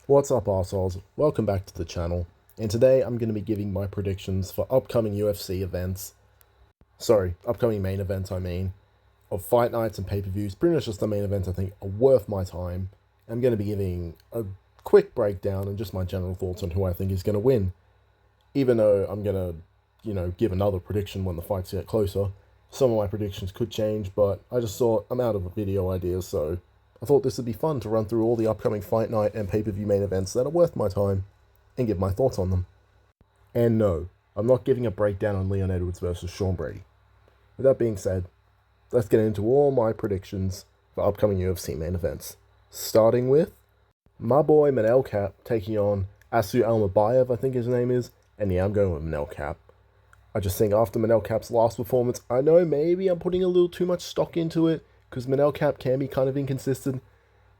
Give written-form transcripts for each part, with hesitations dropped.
What's up, arseholes? Welcome back to the channel, and today I'm going to be giving my predictions for upcoming UFC events. Sorry, upcoming main events, of fight nights and pay-per-views. Pretty much just the main events I think are worth my time. I'm going to be giving a quick breakdown and just my general thoughts on who I think is going to win. Even though I'm going to, give another prediction when the fights get closer. Some of my predictions could change, but I just thought I'm out of video ideas, so I thought this would be fun to run through all the upcoming fight night and pay-per-view main events that are worth my time and give my thoughts on them. And no, I'm not giving a breakdown on Leon Edwards versus Sean Brady. With that being said, let's get into all my predictions for upcoming UFC main events. Starting with my boy Manel Kape taking on Almabayev, I think his name is, and yeah, I'm going with Manel Kape. I just think after Manel Kape's last performance, I know maybe I'm putting a little too much stock into it, because Manel Kape can be kind of inconsistent,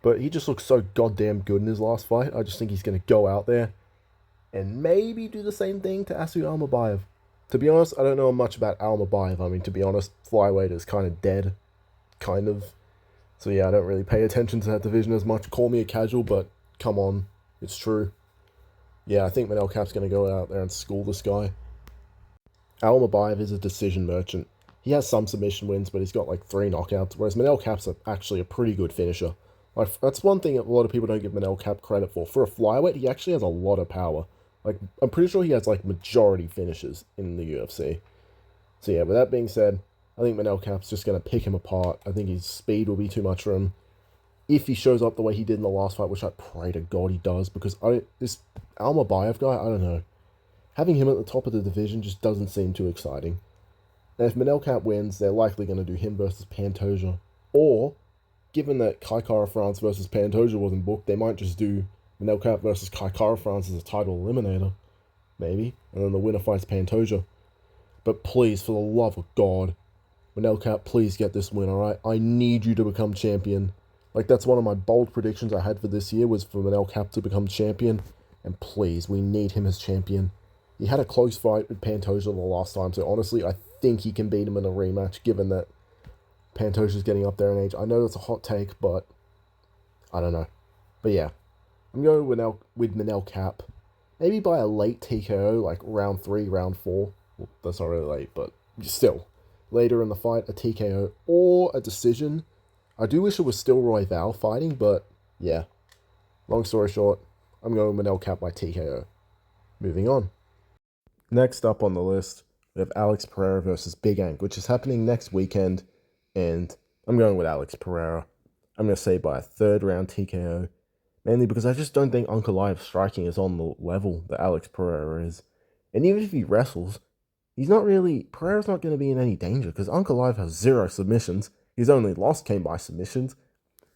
but he just looks so goddamn good in his last fight. I just think he's going to go out there and maybe do the same thing to Almabayev. To be honest, I don't know much about Almabayev. I mean, to be honest, flyweight is kind of dead, kind of. So yeah, I don't really pay attention to that division as much. Call me a casual, but come on, it's true. Yeah, I think Manel Kape's going to go out there and school this guy. Almabayev is a decision merchant. He has some submission wins, but he's got like 3 knockouts, whereas Manel Kape's actually a pretty good finisher. Like, that's one thing a lot of people don't give Manel Kape credit for. For a flyweight, he actually has a lot of power. Like, I'm pretty sure he has like majority finishes in the UFC. So yeah, with that being said, I think Manel Kape's just going to pick him apart. I think his speed will be too much for him. If he shows up the way he did in the last fight, which I pray to God he does, because this Almabayev guy, I don't know. Having him at the top of the division just doesn't seem too exciting. And if Manel Kape wins, they're likely going to do him versus Pantoja. Or, given that Kai Kara-France versus Pantoja wasn't booked, they might just do Manel Kape versus Kai Kara-France as a title eliminator. Maybe. And then the winner fights Pantoja. But please, for the love of God, Manel Kape, please get this win, alright? I need you to become champion. Like, that's one of my bold predictions I had for this year, was for Manel Kape to become champion. And please, we need him as champion. He had a close fight with Pantoja the last time, so honestly, I think he can beat him in a rematch, given that Pantoja's getting up there in age. I know that's a hot take, but I don't know. But yeah, I'm going with Manel Kape. Maybe by a late TKO, like round 3, round 4. Well, that's not really late, but still. Later in the fight, a TKO or a decision. I do wish it was still Royval fighting, but yeah. Long story short, I'm going with Manel Kape by TKO. Moving on. Next up on the list, we have Alex Pereira versus Big Ank, which is happening next weekend, and I'm going with Alex Pereira. I'm going to say by a 3rd round TKO, mainly because I just don't think Ankalaev's striking is on the level that Alex Pereira is. And even if he wrestles, Pereira's not going to be in any danger, because Ankalaev has 0 submissions. His only loss came by submissions.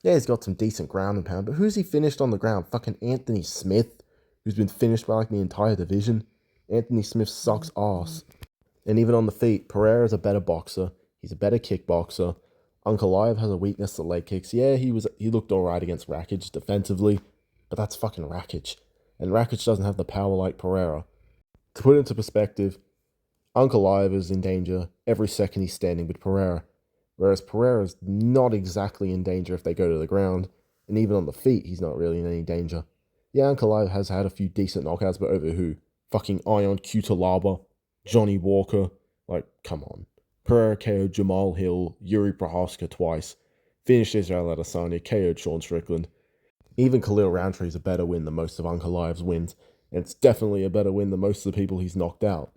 Yeah, he's got some decent ground and pound, but who's he finished on the ground? Fucking Anthony Smith, who's been finished by like the entire division. Anthony Smith sucks ass. And even on the feet, Pereira's a better boxer. He's a better kickboxer. Ankalaev has a weakness to leg kicks. Yeah, he looked alright against Rakic defensively, but that's fucking Rakic. And Rakic doesn't have the power like Pereira. To put it into perspective, Ankalaev is in danger every second he's standing with Pereira, whereas Pereira's not exactly in danger if they go to the ground, and even on the feet, he's not really in any danger. Yeah, Ankalaev has had a few decent knockouts, but over who? Fucking Ion Cutelaba, Johnny Walker. Like, come on. Pereira KO'd Jamal Hill, Yuri Prohaska twice. Finished Israel Adesanya, KO'd Sean Strickland. Even Khalil Roundtree's a better win than most of Ankalaev's wins. And it's definitely a better win than most of the people he's knocked out.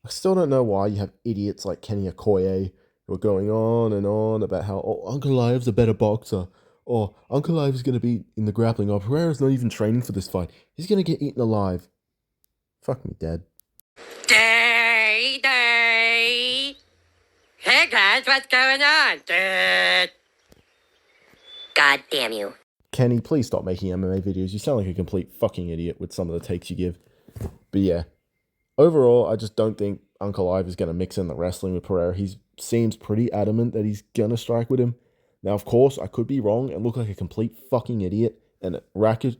I still don't know why you have idiots like Kenny Okoye who are going on about how, Ankalaev's a better boxer. Or Ankalaev's going to be in the grappling. Or Pereira's not even training for this fight. He's going to get eaten alive. Fuck me, Dad. Day. Hey guys, what's going on? God damn you. Kenny, please stop making MMA videos. You sound like a complete fucking idiot with some of the takes you give. But yeah, overall, I just don't think Ankalaev is going to mix in the wrestling with Pereira. He seems pretty adamant that he's going to strike with him. Now, of course, I could be wrong and look like a complete fucking idiot. And Ankalaev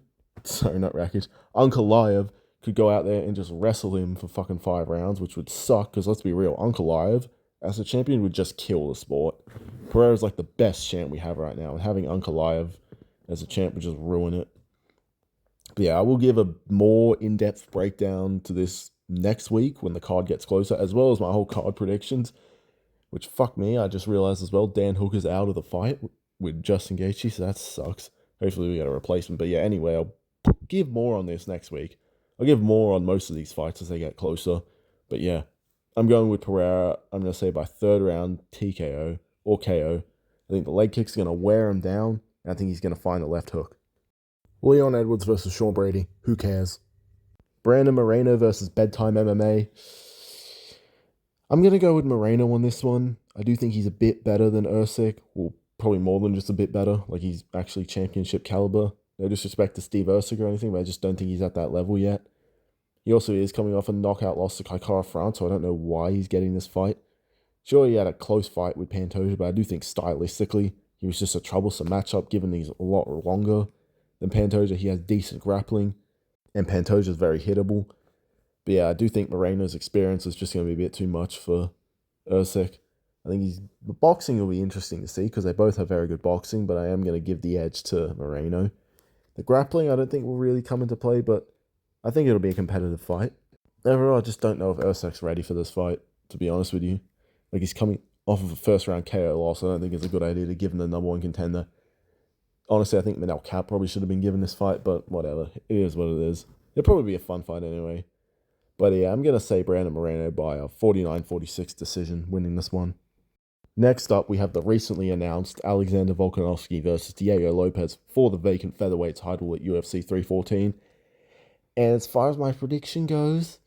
could go out there and just wrestle him for fucking 5 rounds, which would suck, because let's be real, Ankalaev, as a champion, would just kill the sport. Pereira's like the best champ we have right now, and having Ankalaev as a champ would just ruin it. But yeah, I will give a more in-depth breakdown to this next week when the card gets closer, as well as my whole card predictions. Which, fuck me, I just realized as well, Dan Hooker's out of the fight with Justin Gaethje, so that sucks. Hopefully we get a replacement. But yeah, anyway, I'll give more on this next week. I'll give more on most of these fights as they get closer. But yeah, I'm going with Pereira. I'm going to say by third round, TKO or KO. I think the leg kick's going to wear him down, and I think he's going to find the left hook. Leon Edwards versus Sean Brady. Who cares? Brandon Moreno versus Bedtime MMA. I'm going to go with Moreno on this one. I do think he's a bit better than Erceg. Well, probably more than just a bit better. Like, he's actually championship caliber. No disrespect to Steve Erceg or anything, but I just don't think he's at that level yet. He also is coming off a knockout loss to Kaikara France, so I don't know why he's getting this fight. Sure, he had a close fight with Pantoja, but I do think stylistically, he was just a troublesome matchup, given he's a lot longer than Pantoja. He has decent grappling, and Pantoja is very hittable. But yeah, I do think Moreno's experience is just going to be a bit too much for Erceg. I think the boxing will be interesting to see because they both have very good boxing, but I am going to give the edge to Moreno. The grappling I don't think will really come into play, but I think it'll be a competitive fight. Overall, I just don't know if Erceg's ready for this fight, to be honest with you. Like, he's coming off of a first round KO loss. I don't think it's a good idea to give him the number one contender. Honestly, I think Manel Kape probably should have been given this fight, but whatever. It is what it is. It'll probably be a fun fight anyway. But yeah, I'm going to say Brandon Moreno by a 49-46 decision, winning this one. Next up, we have the recently announced Alexander Volkanovski versus Diego Lopez for the vacant featherweight title at UFC 314. And as far as my prediction goes,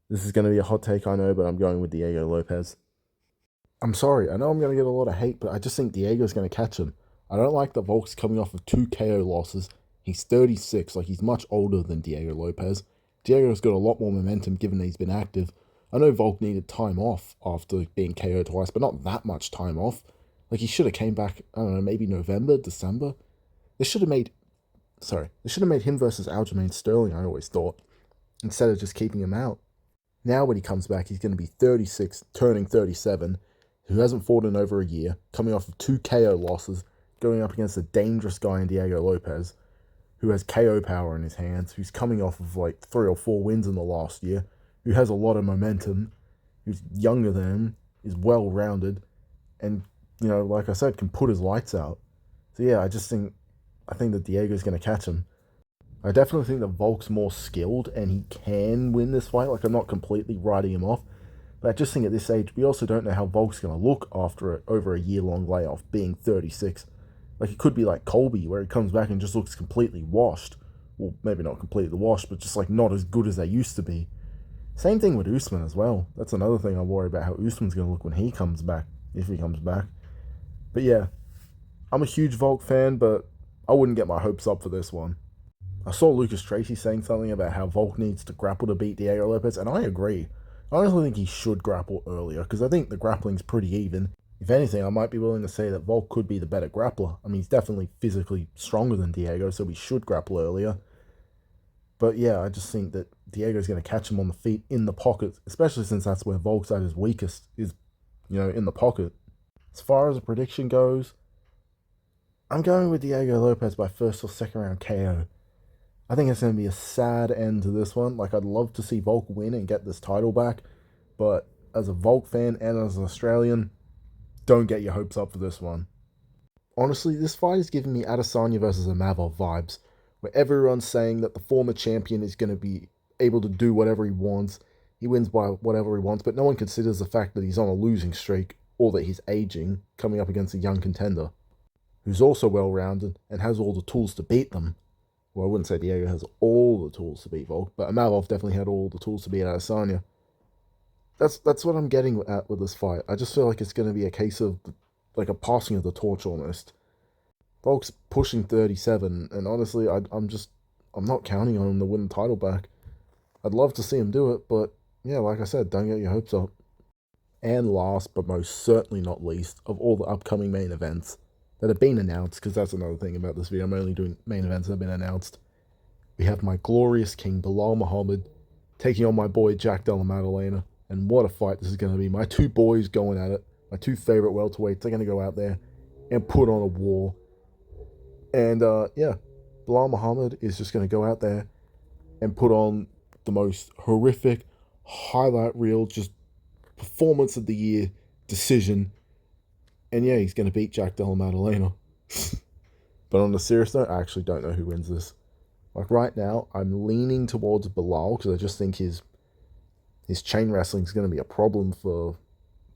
this is going to be a hot take, I know, but I'm going with Diego Lopez. I'm sorry, I know I'm going to get a lot of hate, but I just think Diego's going to catch him. I don't like that Volk's coming off of 2 KO losses. He's 36, like, he's much older than Diego Lopez. Diego's got a lot more momentum given that he's been active. I know Volk needed time off after being KO'd twice, but not that much time off. Like, he should have came back, I don't know, maybe November, December. They should have made him versus Aljamain Sterling, I always thought, instead of just keeping him out. Now when he comes back, he's going to be 36, turning 37, who hasn't fought in over a year, coming off of 2 KO losses, going up against a dangerous guy in Diego Lopez, who has KO power in his hands, who's coming off of like 3 or 4 wins in the last year, who has a lot of momentum, who's younger than him, is well-rounded, and, you know, like I said, can put his lights out. So yeah, I think that Diego's going to catch him. I definitely think that Volk's more skilled, and he can win this fight. Like, I'm not completely writing him off, but I just think at this age, we also don't know how Volk's going to look after over a year-long layoff, being 36. Like, it could be like Colby, where he comes back and just looks completely washed. Well, maybe not completely washed, but just like not as good as they used to be. Same thing with Usman as well. That's another thing I worry about, how Usman's going to look when he comes back, if he comes back. But yeah, I'm a huge Volk fan, but I wouldn't get my hopes up for this one. I saw Lucas Tracy saying something about how Volk needs to grapple to beat Diego Lopez, and I agree. I honestly think he should grapple earlier, because I think the grappling's pretty even. If anything, I might be willing to say that Volk could be the better grappler. I mean, he's definitely physically stronger than Diego, so he should grapple earlier. But yeah, I just think that Diego's going to catch him on the feet in the pocket, especially since that's where Volk's at his weakest, is, you know, in the pocket. As far as a prediction goes, I'm going with Diego Lopez by first or second round KO. I think it's going to be a sad end to this one. Like, I'd love to see Volk win and get this title back, but as a Volk fan and as an Australian, don't get your hopes up for this one. Honestly, this fight is giving me Adesanya versus Almabayev vibes, where everyone's saying that the former champion is going to be able to do whatever he wants. He wins by whatever he wants, but no one considers the fact that he's on a losing streak or that he's aging, coming up against a young contender who's also well-rounded and has all the tools to beat them. Well, I wouldn't say Diego has all the tools to beat Volk, but Almabayev definitely had all the tools to beat Adesanya. That's what I'm getting at with this fight. I just feel like it's going to be a case of, like, a passing of the torch almost. Volk's pushing 37, and honestly, I'm not counting on him to win the title back. I'd love to see him do it, but yeah, like I said, don't get your hopes up. And last, but most certainly not least, of all the upcoming main events that have been announced, because that's another thing about this video, I'm only doing main events that have been announced. We have my glorious king, Belal Muhammad, taking on my boy, Jack Della Maddalena, and what a fight this is going to be. My 2 boys going at it, my 2 favorite welterweights, they're going to go out there and put on a war. And, yeah, Belal Muhammad is just going to go out there and put on the most horrific highlight reel, just performance of the year decision. And yeah, he's going to beat Jack Della Maddalena. But on a serious note, I actually don't know who wins this. Like right now, I'm leaning towards Belal because I just think his chain wrestling is going to be a problem for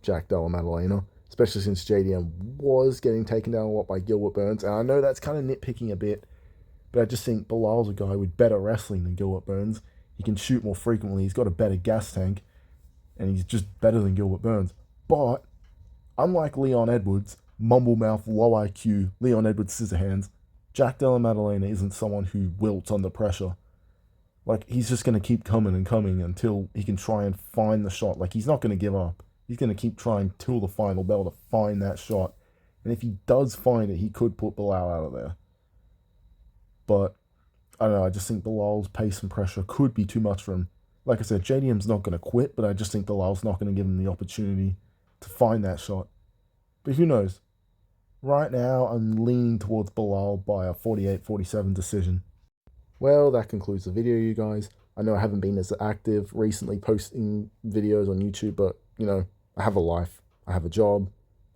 Jack Della Maddalena, especially since JDM was getting taken down a lot by Gilbert Burns. And I know that's kind of nitpicking a bit, but I just think Belal's a guy with better wrestling than Gilbert Burns. He can shoot more frequently. He's got a better gas tank, and he's just better than Gilbert Burns. But unlike Leon Edwards, mumblemouth, low IQ, Leon Edwards Scissorhands, Jack Della Maddalena isn't someone who wilts under pressure. Like, he's just going to keep coming and coming until he can try and find the shot. Like, he's not going to give up. He's going to keep trying till the final bell to find that shot. And if he does find it, he could put Belal out of there. But, I don't know, I just think Belal's pace and pressure could be too much for him. Like I said, JDM's not going to quit, but I just think Belal's not going to give him the opportunity to find that shot. But who knows? Right now, I'm leaning towards Belal by a 48-47 decision. Well, that concludes the video, you guys. I know I haven't been as active recently posting videos on YouTube, but, you know, I have a life. I have a job.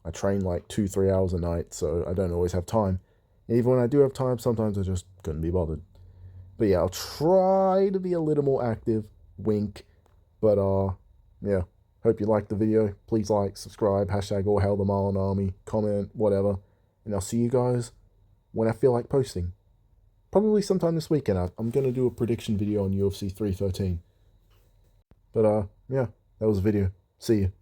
I train like 2-3 hours a night, so I don't always have time. And even when I do have time, sometimes I just couldn't be bothered. But yeah, I'll try to be a little more active. Wink. But, yeah. Hope you liked the video. Please like, subscribe, hashtag all hail the Marlon Army, comment, whatever. And I'll see you guys when I feel like posting. Probably sometime this weekend. I'm going to do a prediction video on UFC 313. But, yeah, that was a video. See you.